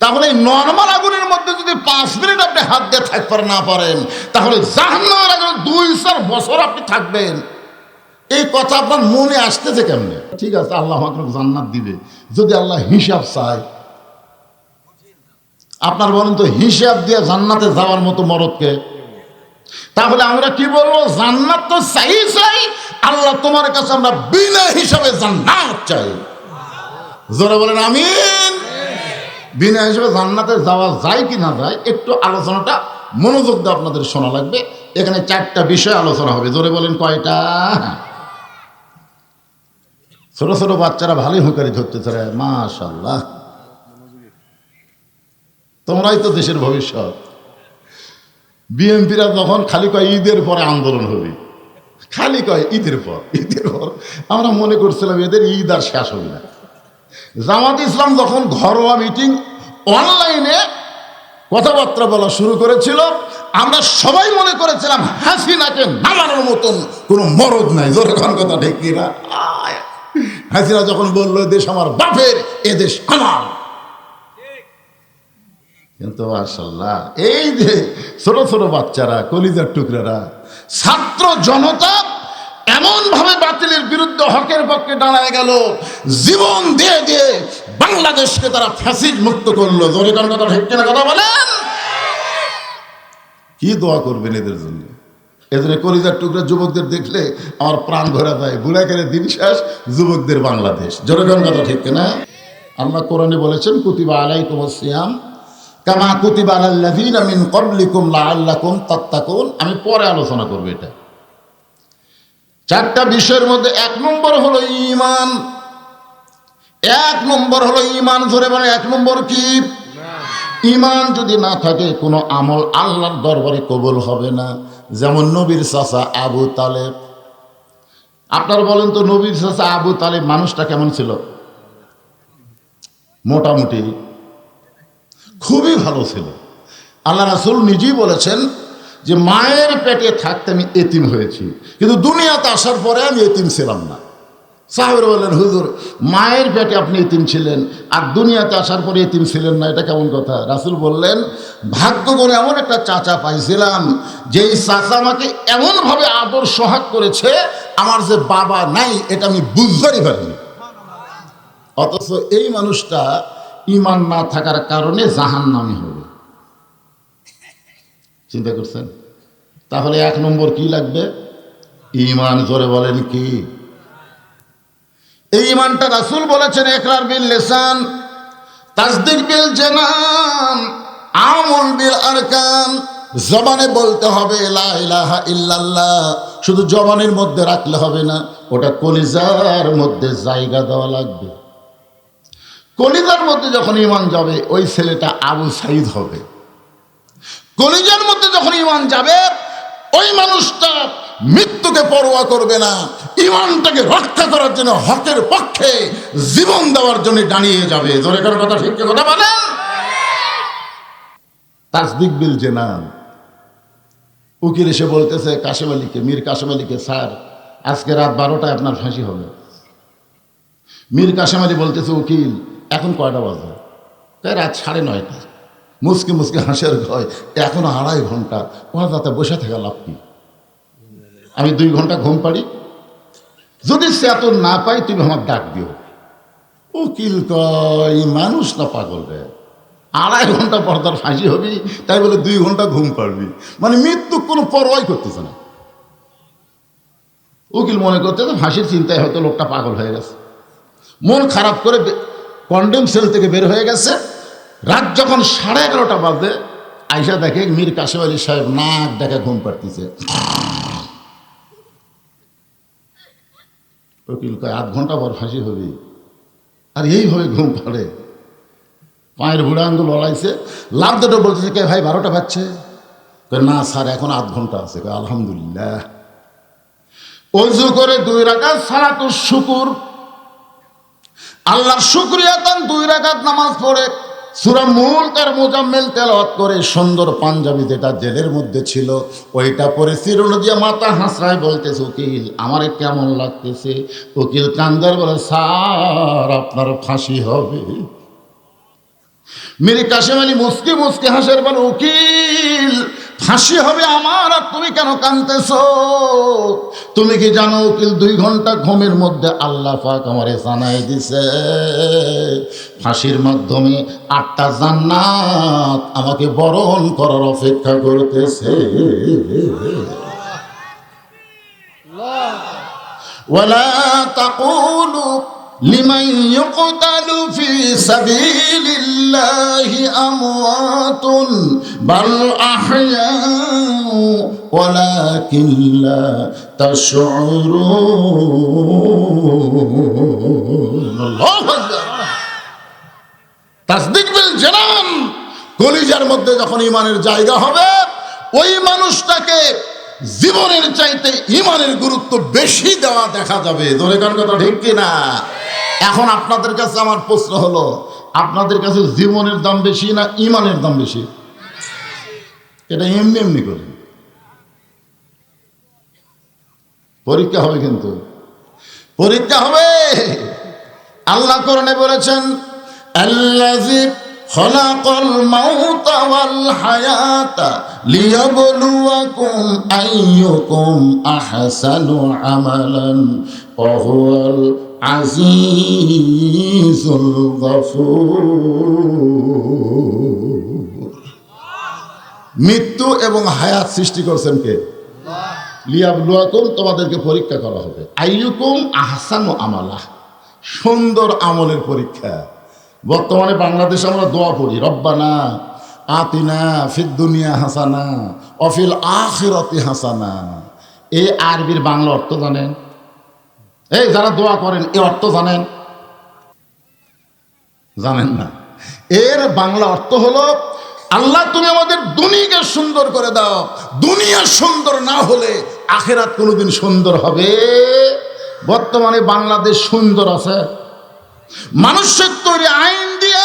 তাহলে এই নরমাল আগুনের মধ্যে যদি 5 মিনিট আপনি হাত দিয়ে থাকতে না পারেন, তাহলে জাহান্নামের আগুনে 2-4 বছর আপনি থাকবেন। এই কথা আপনার মনে আসতেছে কেমনে? ঠিক আছে আল্লাহ আমাকে জান্নাত দিবে, যদি আল্লাহ হিসাব চায়। আপনার বলেন তো হিসাব দিয়ে জান্নাতে যাওয়ার মতো মরদকে? তাহলে আমরা কি বলবো? জান্নাত তো চাই চাই, আল্লাহ তোমার কাছে আমরা বিনা হিসাবে জান্নাত চাই। জোরে বলেন আমিন। বিনা হিসাবে জান্নাতে যাওয়া যায় কি না যায় একটু আলোচনাটা মনোযোগ দিয়ে আপনাদের শোনা লাগবে। এখানে 4টা বিষয় আলোচনা হবে। জোরে বলেন কয়টা? ছোট ছোট বাচ্চারা ভালোই হুঁকারি ধরতে চায়, মাশাআল্লাহ। তোমরাই তো দেশের ভবিষ্যৎ। বিএনপিরা যখন খালি কয় ঈদের পরে আন্দোলন হবে, খালি কয় ঈদের পর। আমরা মনে করছিলাম এদের ঈদ আর শেষ হবে না। জামাত ইসলাম যখন ঘরোয়া মিটিং অনলাইনে কথাবার্তা বলা শুরু করেছিল, আমরা সবাই মনে করেছিলাম হাসিনাকে নামানোর মতন কোনো মরদ নাই। জোরে কথা ঠিক কিনা? হাসিনা যখন বললো দেশ আমার বাপের, এদেশ আমার, কিন্তু মাশাআল্লাহ এই যে ছোট ছোট বাচ্চারা, কলিজার টুকরারা, ছাত্র জনতা এমন ভাবে বাতিলের বিরুদ্ধে হকের পক্ষে দাঁড়ায় গেল, জীবন দিয়ে দিয়ে বাংলাদেশকে তারা ফ্যাসিস্ট মুক্ত করলো। জোরে কোন কথা ঠিক কিনা কথা বলেন? কি দোয়া করবেন এদের জন্য? এদের কলিজার টুকরা যুবকদের দেখলে আমার প্রাণ ভরা যায়। বুড়াকারে দিন শেষ, যুবকদের বাংলাদেশ। জোরে কোন কথা ঠিক কিনা? আল্লাহ কোরআনে বলেছেন কুতিবা আলাইকুমুস সিয়াম কামা কুতিবা আলাল লাযিনা মিন ক্বাবলিকুম লাআল্লাকুম তাত্তাকুন। আমি পরে আলোচনা করব এটা। চারটা বিষয়ের মধ্যে এক নম্বর হলো ঈমান। এক নম্বর হলো ঈমান। ধরে বলে এক নম্বর কি? ঈমান যদি না থাকে কোনো আমল আল্লাহর দরবারে কবুল হবে না। যেমন নবীর চাচা আবু তালেব। আপনারা বলেন তো, নবীর চাচা আবু তালেব মানুষটা কেমন ছিল? মোটামুটি খুবই ভালো ছিল। আল্লাহ রাসূল নিজেই বলেছেন যে মায়ের পেটে থাকতে আমি এতিম হয়েছি, কিন্তু দুনিয়াতে আসার পরে আমি এতিম ছিলাম না। সাহাবীরা বললেন, হুজুর মায়ের পেটে আপনি এতিম ছিলেন আর দুনিয়াতে আসার পরে এতিম ছিলেন না, এটা কেমন কথা? রাসূল বললেন, ভাগ্য করে এমন একটা চাচা পাইছিলাম যেই চাচা আমাকে এমনভাবে আদর সোহাগ করেছে, আমার যে বাবা নাই এটা আমি বুঝতেই পারিনি। অথচ এই মানুষটা ঈমান না থাকার কারণে জাহান্নামী হবে। চিন্তা করছেন? তাহলে এক নম্বর কি লাগবে? ঈমান। জোরে বলেন কি? এই ঈমানটা রাসূল বলেছেন ইকরার বিল লিসান, তাসদীক বিল জানান, আমল বিল আরকান। জবানে বলতে হবে লা ইলাহা ইল্লাল্লাহ, শুধু জবানের মধ্যে রাখলে হবে না, ওটা কলিজার মধ্যে জায়গা দেওয়া লাগবে। কলিজার মধ্যে যখন ঈমান যাবে ওই ছেলেটা আবু সাঈদ হবে। কলিজার মধ্যে যখন ঈমান যাবে ওই মানুষটা মৃত্যুকে পরোয়া করবে না, ঈমানটাকে রক্ষা করার জন্য হকের পক্ষে জীবন দেওয়ার জন্য দাঁড়িয়ে যাবে। জোরে করে কথা ঠিক কথা বলেন? তাসদীক বিল জানান। উকিল এসে বলতেছে কাশেম আলীকে, মীর কাশেম আলীকে, স্যার আজকে রাত 12টায় আপনার ফাঁসি হবে। মীর কাশেম আলী বলতেছে, উকিল এখন কয়টা বাজে? তাই রাত 9:30। মুসকে মুসকে হাসির ভয়, এখনো 2.5 ঘন্টা। ওনার রাতে বসে থাকা লাভ কি? আমি 2 ঘন্টা ঘুম পাড়ি, যদি সে এত না পাই তুমি আমার ডাক দিও। উকিল কয় মানুষ না পাগল রে, 2.5 ঘন্টা পর তার ফাঁসি হবি, তাই বলে 2 ঘন্টা ঘুম পাড়বি? মানে মৃত্যু কোনো পরোয়াই করতেছে না। উকিল মনে করতে ফাঁসির চিন্তায় হয়তো লোকটা পাগল হয়ে গেছে, মন খারাপ করে কন্ডেম সেল থেকে বের হয়ে গেছে। রাত যখন 11:30 বাজে আইসা দেখে মীর কাশেম আলী সাহেব নাক দেখে ঘুম পাড়তেছে। উকিল কয় 8 ঘন্টা পর ফাঁসি হবে, আর এইভাবে ঘুম পাড়ে। পায়ের বুড়া আঙ্গুল লড়াইছে, লাভ দুটো বলতেছে, কে ভাই 12টা বাজছে? না স্যার এখন 8 ঘন্টা আছে। আলহামদুলিল্লাহ। ওযু করে 2 রাকাত সালাতুশ শুকুর, আল্লাহর শুকরিয়া তান 2 রাকাত নামাজ পড়ে সূরা মুলক আর মুজাম্মিল তেলাওয়াত করে, সুন্দর পাঞ্জাবি যেটা জেলের মধ্যে ছিল ওইটা পরে চিরুনি দিয়ে মাথা হাসরায় বলতেছে, উকিল আমারে কেমন লাগতেছে? উকিল কান্দার বলে, স্যার আপনার ফাঁসি হবে। মীর কাশেম আলী মুস্কি মুস্কি হাসের বলে, উকিল ফাঁসি হবে আমার, আর তুমি কেন কাঁদতেছ? তুমি কি জানো উকিল 2 ঘন্টা ঘুমের মধ্যে আল্লাহ পাক আমারে জানাই দিছে ফাঁসির মাধ্যমে 8টা জান্নাত আমাকে বরণ করার অপেক্ষা করতেছে। ওয়ালা তাকুলু লিমান ইউকতালু ফি সাবিলিল্লাহি আমওয়াতুন বাল আহইয়াউ ওয়ালাকিন লা তাশউরুন। আল্লাহু আকবার। তাসদীক বিল জানান, কলিজার মধ্যে যখন ঈমানের জায়গা হবে ওই মানুষটাকে জীবনের চাইতে ঈমানের গুরুত্ব বেশি দেওয়া দেখা যাবে। জোরে কার কথা ঠিক কিনা? এখন আপনাদের কাছে আমার প্রশ্ন হলো, আপনাদের কাছে জীবনের দাম বেশি না ঈমানের দাম বেশি? এটা এমনি এমনি করে পরীক্ষা হবে, কিন্তু পরীক্ষা হবে। আল্লাহ কোরআনে বলেছেন, আল্লাযী খলাকাল মাউতা ওয়াল হায়াতা লিয়াবলুয়াকুম আইয়ুকুম আহসানু আমালান ওয়া হুয়াল আজিজুল গফুর। মৃত্যু এবং হায়াত সৃষ্টি করছেন কে? লিয়াবলুয়াকুম, তোমাদেরকে পরীক্ষা করা হবে। আইয়ুকুম আহসানু আমালা, সুন্দর আমলের পরীক্ষা। বর্তমানে বাংলাদেশে আমরা দোয়া পড়ি, রব্বানা আতিনা ফিদ দুনিয়া হাসানা অফিল আখিরাতি হাসানা। এই আরবির বাংলা অর্থ জানেন? এই যারা দোয়া করেন এর অর্থ জানেন? জানেন না। এর বাংলা অর্থ হলো, আল্লাহ তুমি আমাদের দুনিয়াকে সুন্দর করে দাও, দুনিয়া সুন্দর না হলে আখিরাত কোনোদিন সুন্দর হবে? বর্তমানে বাংলাদেশ সুন্দর আছে মানুষের তৈরি আইন দিয়ে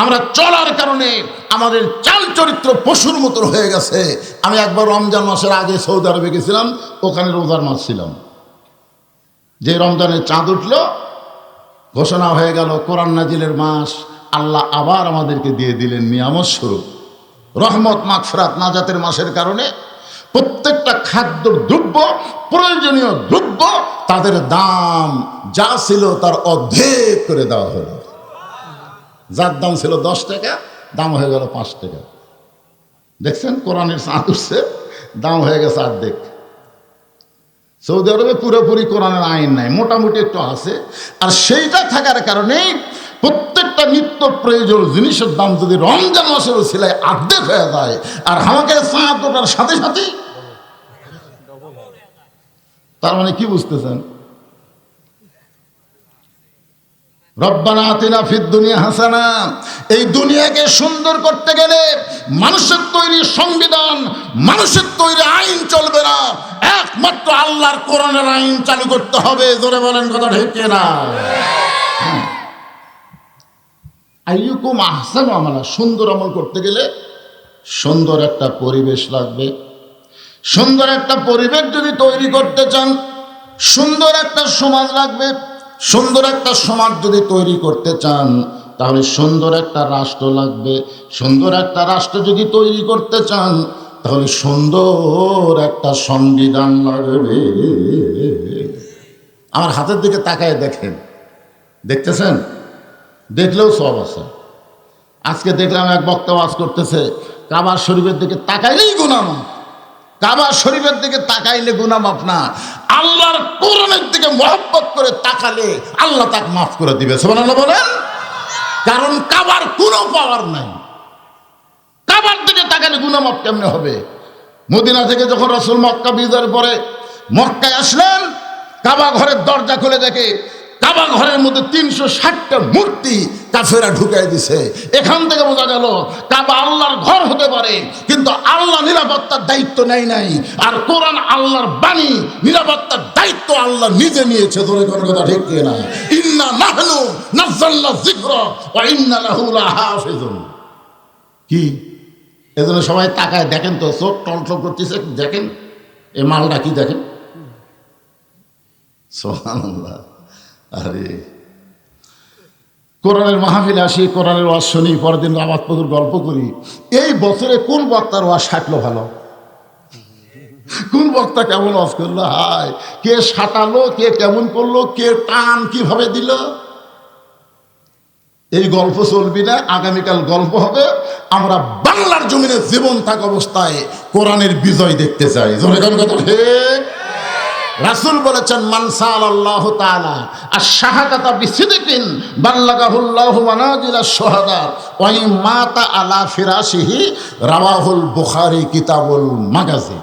আমরা চলার কারণে আমাদের চাল চরিত্র পশুর মতো হয়ে গেছে। আমি একবার রমজান মাসের আগে সৌদি আরবে গেছিলাম, ওখানে রোজার মাস ছিলাম। যে রমজানের চাঁদ উঠল, ঘোষণা হয়ে গেল কোরআন নাজিলের মাস, আল্লাহ আবার আমাদেরকে দিয়ে দিলেন নিয়ামত স্বরূপ রহমত মাগফিরাত নাজাতের মাসের কারণে প্রত্যেকটা খাদ্য দ্রব্য, প্রয়োজনীয় দ্রব্য, তাদের দাম যা ছিল তার অর্ধেক করে দেওয়া হলো। যার দাম ছিল 10 টাকা, দাম হয়ে গেল 5 টাকা। দেখছেন কোরআনের চাঁদ উঠছে, দাম হয়ে গেছে অর্ধেক। সৌদি আরবে পুরোপুরি কোরআনের আইন নাই, মোটামুটি একটু আছে। আর সেইটা থাকার কারণে প্রত্যেকটা নিত্য প্রয়োজন জিনিসের দাম যদি রমজান মাসের ছিলায় অর্ধেক হয়ে যায়, আর আমাকে চাঁদ ওঠার সাথে সাথেই, তার মানে কি বুঝতেছেন? রব্বানা আতিনা ফিদ দুনিয়া হাসানা, এই দুনিয়াকে সুন্দর করতে গেলে মানুষের তৈরি সংবিধান, মানুষের তৈরি আইন চলবে না, একমাত্র আল্লাহর কোরআনের আইন চালু করতে হবে। জোরে বলেন কথা ঠিক কিনা? আইয়ুকুম আহসানু আমালা, সুন্দর আমল করতে গেলে সুন্দর একটা পরিবেশ লাগবে। সুন্দর একটা পরিবেশ যদি তৈরি করতে চান, সুন্দর একটা সমাজ লাগবে। সুন্দর একটা সমাজ যদি তৈরি করতে চান, তাহলে সুন্দর একটা রাষ্ট্র লাগবে। সুন্দর একটা রাষ্ট্র যদি তৈরি করতে চান, তাহলে সুন্দর একটা সংবিধান লাগবে। আমার হাতের দিকে তাকায় দেখেন, দেখতেছেন? দেখলেও সব আছে। আজকে দেখলাম এক বক্তা ওয়াজ করতেছে, কাবা শরীফের দিকে তাকাইলেই গুনাহ মাফ। কাবা শরীফের দিকে তাকাইলে গুনাহ মাফ না, আল্লাহর কোরআনের দিকে মহব্বত করে তাকালে আল্লাহ তাকে মাফ করে দিবে। সুবহানাল্লাহ বলেন। কারণ কাবার কোনো পাওয়ার নাই, কাবার দিকে তাকালে গুনাহ মাফ কেমনে হবে? মদিনা থেকে যখন রাসূল মক্কা বিজয়ের পরে মক্কায় আসলেন, কাবা ঘরের দরজা খুলে দেখে কাবা ঘরের মধ্যে 360টা মূর্তি কাফেরা ঢুকাই দিছে। এখান থেকে বোঝা গেল কাবা আল্লাহর ঘর হতে পারে, কিন্তু আল্লাহ নিরাপত্তার দায়িত্ব নেয় নাই। আর কোরআন আল্লাহর বাণী, নিরাপত্তার দায়িত্ব আল্লাহ নিজে নিয়েছে। ধরে কোন কথা ঠিক কিনা? ইন্না নাহনু নাযালনা যিকরা ওয়া ইন্না লাহু লাহাফিজুন। কি এজন্য সবাই তাকায় দেখেন তো, চোখ টলটল করতেছে, দেখেন এই মালটা কি, দেখেন। সুবহানাল্লাহ। আরে কোরআনের মাহফিলে আসি, কোরআনের ওয়াজ শুনি, পরের দিন রামাত পুকুর গল্প করি। এই বছরে কোন বক্তার ওয়াজ সাটলো ভালো, কোন বক্তা কেমন ওয়াজ করলো, হায় কে সাটালো, কে কেমন করলো, কে টান কিভাবে দিল, এই গল্প চলবি না। আগামীকাল গল্প হবে আমরা বাংলার জমিনে জীবন থাকা অবস্থায় কোরআনের বিজয় দেখতে চাই। জোরে কোন কথা ঠিক? রাসূল বলেছেন, মান সাআলাল্লাহু তাআলা আশ-শাহাদাতা বিসিদকিন বাল্লাগাহুল্লাহু মানাজিলাশ শুহাদা ওয়া ইন মাতা আলা ফিরাশিহি, রাওয়াহুল বুখারী কিতাবুল মাগাজি।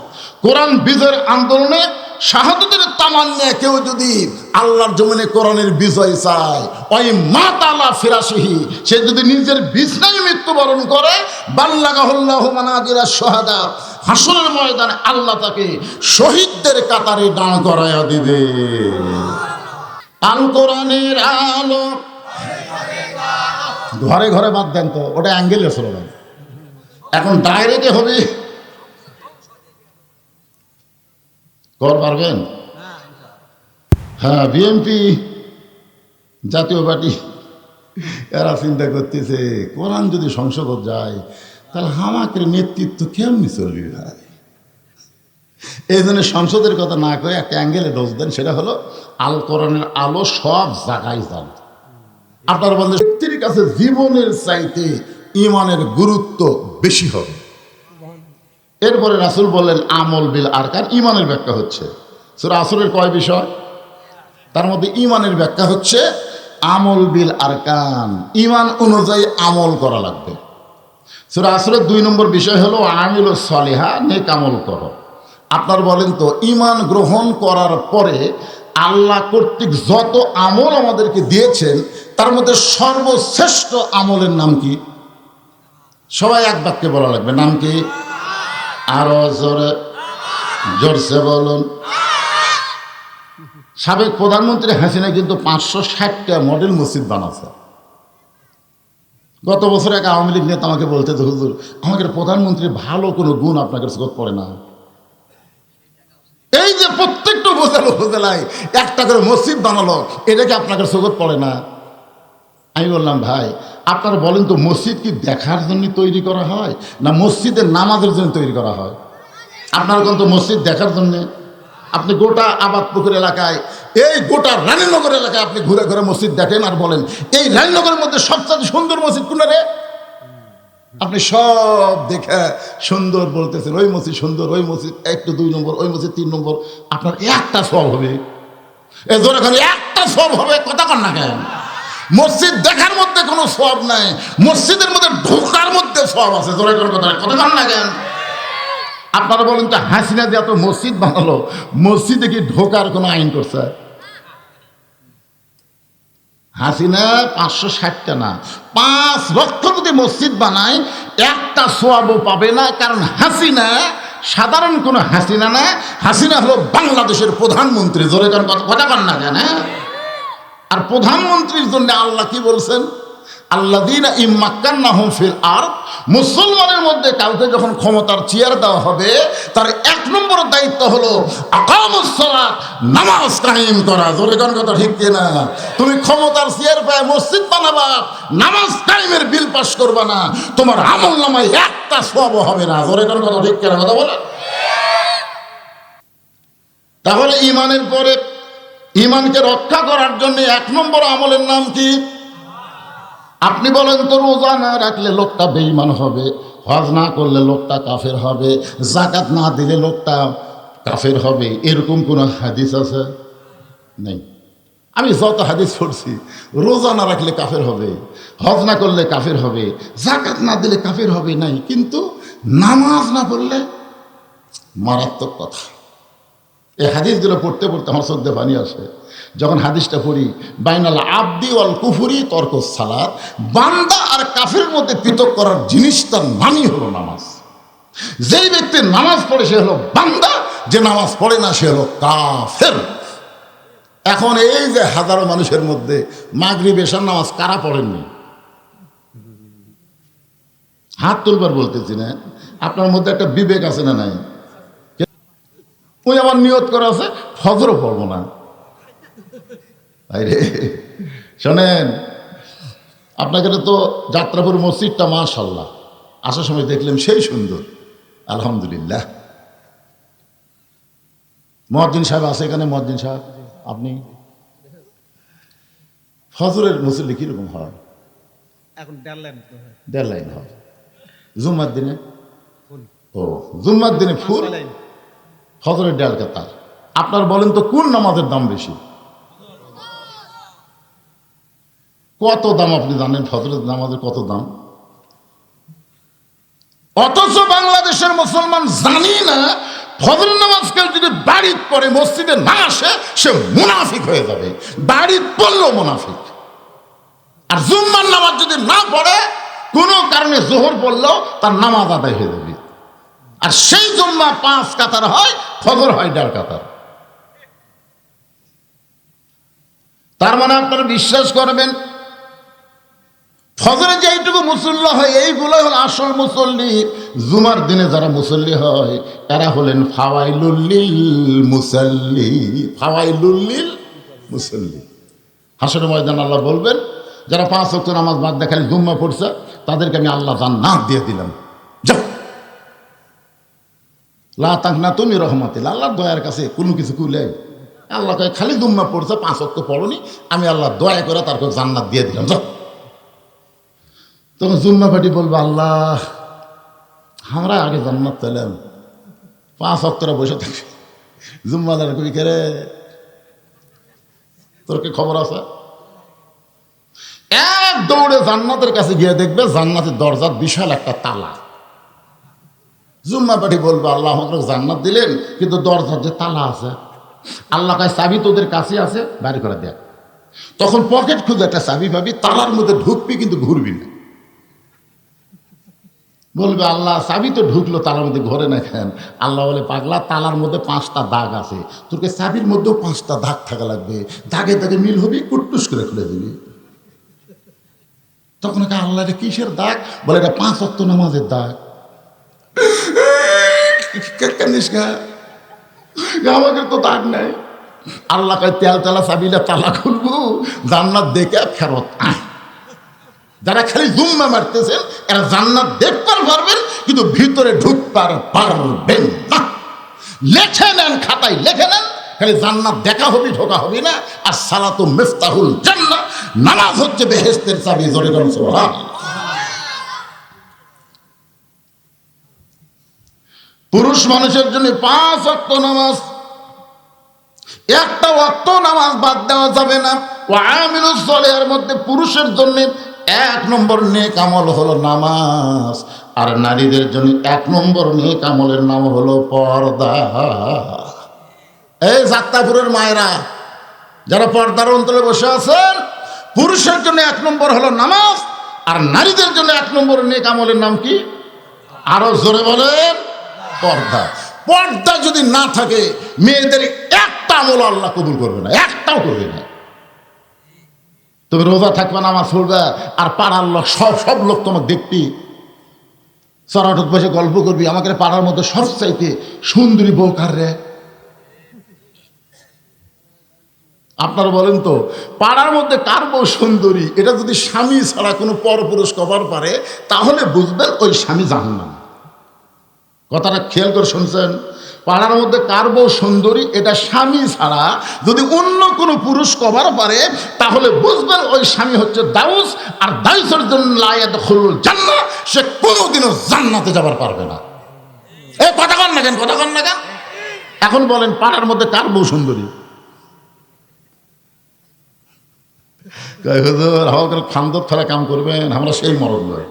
কোরআন বিজয়ের আন্দোলনে শাহাদাতের তামান্না কেউ যদি আল্লাহর জমিনে কোরআনের বিজয় চায়, ওই মাতা আলা ফিরাশিহি, সে যদি নিজের বিছানায় মৃত্যুবরণ করে, বাল্লাগাহুল্লাহু মানাজিলাশ শুহাদা, হাসরের ময়দানে আল্লাহ তাকে শহীদদের কাতারে দাঁড় করাইয়া দিবে। আল কোরআনের আলো ঘরে ঘরে বাদ দেন তো, ওটা অ্যাঙ্গেলের স্লোগান। এখন ডাইরেক্টে হবে, কর পারবেন? হ্যাঁ, বিএনপি জাতীয় পার্টি এরা চিন্তা করতেছে কোরআন যদি সংসদ যায় তাহলে হামাকের নেতৃত্ব কেমনি চলবে ভাই। এই জন্য সংসদের কথা না করে একটা অ্যাঙ্গেলে ডোজ দেন, সেটা হলো আল কোরআনের আলো সব জায়গায় যান। আপনার বলতে ব্যক্তির কাছে জীবনের চাইতে ইমানের গুরুত্ব বেশি হবে। এরপরে রাসূল বললেন আমল বিল আরকান, ইমানের ব্যাখ্যা হচ্ছে সূরা আসরের কয় বিষয়, তার মধ্যে ইমানের ব্যাখ্যা হচ্ছে আমল বিল আরকান, ইমান অনুযায়ী আমল করা লাগবে। সূরা আসরের 2 নম্বর বিষয় হলো আমিলুস সলিহা, নেক আমল করো। আপনার বলেন তো ইমান গ্রহণ করার পরে আল্লাহ কর্তৃক যত আমল আমাদেরকে দিয়েছেন তার মধ্যে সর্বশ্রেষ্ঠ আমলের নাম কি? সবাই এক বাক্যে বলা লাগবে, নাম কি? আরো জোরে জোরসে বলুন। সাবেক প্রধানমন্ত্রী হাসিনা কিন্তু 560টা মডেল মসজিদ বানাচ্ছে। গত বছর এক আওয়ামী লীগ নেতা আমাকে বলতে, হুজুর আমাদের প্রধানমন্ত্রীর ভালো কোনো গুণ আপনাকে চোখে পড়ে না? এই যে প্রত্যেকটা উপজেলায় একটা করে মসজিদ বানালো, এটা কি আপনাকে চোখে পড়ে না? আমি বললাম ভাই আপনারা বলেন তো মসজিদ কি দেখার জন্য তৈরি করা হয় না মসজিদের নামাজের জন্য তৈরি করা হয়? আপনারা কিন্তু মসজিদ দেখার জন্য, আপনি গোটা আবাদপুকুর এলাকায়, এই গোটা রানীনগর এলাকায় আপনি ঘুরে ঘুরে মসজিদ দেখেন আর বলেন এই রানীনগরের মধ্যে সবচেয়ে সুন্দর মসজিদ কোনটা রে? আপনি সব দেখে সুন্দর বলতেছেন, ওই মসজিদ সুন্দর, ওই মসজিদ একটু 2 নম্বর, ওই মসজিদ 3 নম্বর। আপনার একটা সব হবে, এজন্য একটা সব হবে, কথা কন না কেন? মসজিদ দেখার মধ্যে কোনো সব নাই, মসজিদের মধ্যে ঢোকার মধ্যে সব আছে। জোরে করে কথা কন না কেন? আপনারা বলেন তো হাসিনা যে এত মসজিদ বানালো, মসজিদে কি ঢোকার কোনো আইন করছে? হাসিনা 560টা না 5 লক্ষ যদি মসজিদ বানায় একটা সোয়াবও পাবে না, কারণ হাসিনা সাধারণ কোনো হাসিনা না, হাসিনা হলো বাংলাদেশের প্রধানমন্ত্রী। জোরে কথা কন না কেন? আর প্রধানমন্ত্রীর জন্য আল্লাহ কি বলছেন? আল্লাযীনা ইম্মাক্কান্নাহুম ফিল আরদ, মুসলমানের মধ্যে কাউকে যখন ক্ষমতার চেয়ার দেওয়া হবে তার 1 নম্বর দায়িত্ব হলো আকামুস সালাত, নামাজ কায়েম করা। জোরে কোন কথা ঠিক কিনা? তুমি ক্ষমতার চেয়ার পায় মসজিদ বানাবা, নামাজ কায়েমের বিল পাস করবা না, তোমার আমলনামায় একটা সওয়াব হবে না। জোরে কোন কথা ঠিক কিনা? কথা বলে। তাহলে ঈমানের পরে ঈমানকে রক্ষা করার জন্য 1 নম্বর আমলের নাম কি? আপনি বলেন তো রোজা না রাখলে লোকটা বেঈমান হবে, হজ না করলে লোকটা কাফের হবে, যাকাত না দিলে লোকটা কাফের হবে, এরকম কোনো হাদিস আছে? নেই। আমি যত হাদিস পড়ছি রোজা না রাখলে কাফের হবে, হজ না করলে কাফের হবে, যাকাত না দিলে কাফের হবে নাই, কিন্তু নামাজ না পড়লে মারাত্মক কথা। এই হাদিসগুলো পড়তে পড়তে আমার চোখে পানি আসে। যখন হাদিসটা পড়ি বাইনাল আবদি ওয়াল কুফরি তরকুস সালাত, বান্দা আর কাফের মধ্যে পৃথক করার জিনিসটার নামই হলো নামাজ। যেই ব্যক্তি নামাজ পড়ে সে হলো বান্দা, যে নামাজ পড়ে না সে হলো কাফের। এখন এই যে হাজারো মানুষের মধ্যে মাগরিব এশার নামাজ কারা পড়েননি? হাত তুলবার বলতেছি না, আপনার মধ্যে একটা বিবেক আছে না নাই? ওই আমার নিয়ত করা আছে ফজরও পড়বো না। আরে শোনেন, আপনাকে তো যাত্রাপুর মসজিদটা মাশাআল্লাহ আসার সময় দেখলাম সেই সুন্দর, আলহামদুলিল্লাহ। মুয়াজ্জিন সাহেব আছে এখানে? মুয়াজ্জিন সাহেব আপনি ফজরের মুসল্লি কিরকম হয়? এখন 1.5 লাইন হয়। জুম্মার দিনে? ও জুম্মার দিনে ফুল, ফজরের 1.5 কাতার। আপনার বলেন তো কোন নামাজের দাম বেশি? কত দাম আপনি জানেন? ফজরের নামাজের কত দাম? অথচ বাংলাদেশের মুসলমান জানি না ফজরের নামাজ কেউ যদি বাড়ি পড়ে মসজিদে না আসে সে মুনাফিক হয়ে যাবে, বাড়ি পড়লেও মুনাফিক। আর জুম্মার নামাজ যদি না পড়ে কোনো কারণে জোহর পড়লেও তার নামাজ আদায় হয়ে যাবে। আর সেই জুম্মা 5 কাতার হয়, ফজর হয় 1.5 কাতার। তার মানে আপনারা বিশ্বাস করবেন ফজরে যেইটুকু মুসল্লি হয় এইগুলো হল আসল মুসল্লি। জুমার দিনে যারা মুসল্লি হয় এরা হলেন ফাওয়াইলুল মুসল্লি, ফাওয়াইলুল মুসল্লি। হাসরের ময়দান আল্লাহ বলবেন যারা 5 ওয়াক্ত নামাজ বাদ দিয়ে খালি জুম্মা পড়ছে তাদেরকে আমি আল্লাহ জান্নাত দিয়ে দিলাম। যাও, লা তাকনাতু মির রাহমাতিল্লাহ, আল্লাহর দয়ার কাছে কোনো কিছু কুলে। আল্লাহ কয় খালি জুম্মা পড়ছে, 5 ওয়াক্ত পড়নি, আমি আল্লাহ দয়া করে তারপর জান্নাত দিয়ে দিলাম। যাও। তখন জুম্মা পার্টি বলবে, আল্লাহ আমরা আগে জান্নাত পেলাম, 5 ওয়াক্তরা বসে থাকি। জুম্মাদার কবি কে রে, তোর কি খবর আছে? এক দৌড়ে জান্নাতের কাছে গিয়ে দেখবে জান্নাতের দরজার বিশাল একটা তালা। জুম্মা পাঠি বলবে, আল্লাহ আমাকে জান্নাত দিলেন, কিন্তু দরজার যে তালা আছে, আল্লাহ কাছে চাবি তোদের কাছে আছে, বাইরে করে দেখ। তখন পকেট খুঁজে একটা চাবি পাবি, তালার মধ্যে ঢুকবি কিন্তু ঘুরবি না। বলবে, আল্লাহ চাবি তো ঢুকলো, তালার মধ্যে ঘরে না কেন? আল্লাহ বলে, পাগলা, তালার মধ্যে 5টা দাগ আছে, তোকে চাবির মধ্যেও 5টা দাগ থাকা লাগবে, দাগে দাগে মিল হবি, কুট্টুস করে খুলে দিবি। তখন আল্লাহ এটা কিসের দাগ? বলে, এটা 5 ওয়াক্ত নামাজের দাগ। আমাকে তো দাগ নাই। আল্লাহ কয়, তেল তেলা চাবিটা তালা খুলবো, জান্নাত দেখে ফেরত আয়। যারা খালি জুম্মা মারতেছেন এরা জান্নাত দেখতে পারবেন, কিন্তু ভিতরে ঢুকতে পারবেন না। লেখে নেন, খাতায় লেখে নেন, খালি জান্নাত দেখা হবি, ঢোকা হবি না। আর সালাতু মিফতাহুল জান্নাহ, নামাজ হচ্ছে বেহেশতের চাবি। জোরে বলুন সুবহানাল্লাহ। পুরুষ মানুষের জন্য 5 ওয়াক্ত নামাজ, একটা ওয়াক্ত নামাজ বাদ দেওয়া যাবে না। ওয়া আমিলুস সলিহার মধ্যে পুরুষের জন্য 1 নম্বর নেক আমল হলো নামাজ, আর নারীদের জন্য 1 নম্বর নেক আমলের নাম হলো পর্দা। এই যাত্রাপুরের মায়েরা যারা পর্দার অন্তরে বসে আছেন, পুরুষের জন্য 1 নম্বর হলো নামাজ, আর নারীদের জন্য 1 নম্বর নেক আমলের নাম কি? আরো জোরে বলেন, পর্দা। পর্দা যদি না থাকে মেয়েদের একটা আমল আল্লাহ কবুল করবে না, একটাও করবে না। তুমি রোজা থাকবে, নামাজ পড়বে, আর পাড়ার লোক সব লোক তোমাকে দেখবি, চড়াটক বসে গল্প করবি, আমাকে পাড়ার মধ্যে সবচাইতে সুন্দরী বউ কার রে? আপনারা বলেন তো, পাড়ার মধ্যে কার বউ সুন্দরী? এটা যদি স্বামী ছাড়া কোনো পরপুরুষ কবার পারে, তাহলে বুঝবেন ওই স্বামী জাহান্নামী। কথাটা খেয়াল করে শুনছেন? পাড়ার মধ্যে কার বউ সুন্দরী, এটা স্বামী ছাড়া যদি অন্য কোনো পুরুষ কবার পারে, তাহলে বুঝবেন ওই স্বামী হচ্ছে দাউস। আর দাউসের জন্য লা ইয়াদখুলুল জান্নাহ, সে কোনোদিনও জান্নাতে যাবার পারবে না। এই কথা কন না কেন, কথা কন না কেন? এখন বলেন, পাড়ার মধ্যে কার বউ সুন্দরী? হুজুর আমাকে খান্দর ফেলা কাম করবেন, আমরা সেই মরদ নয়।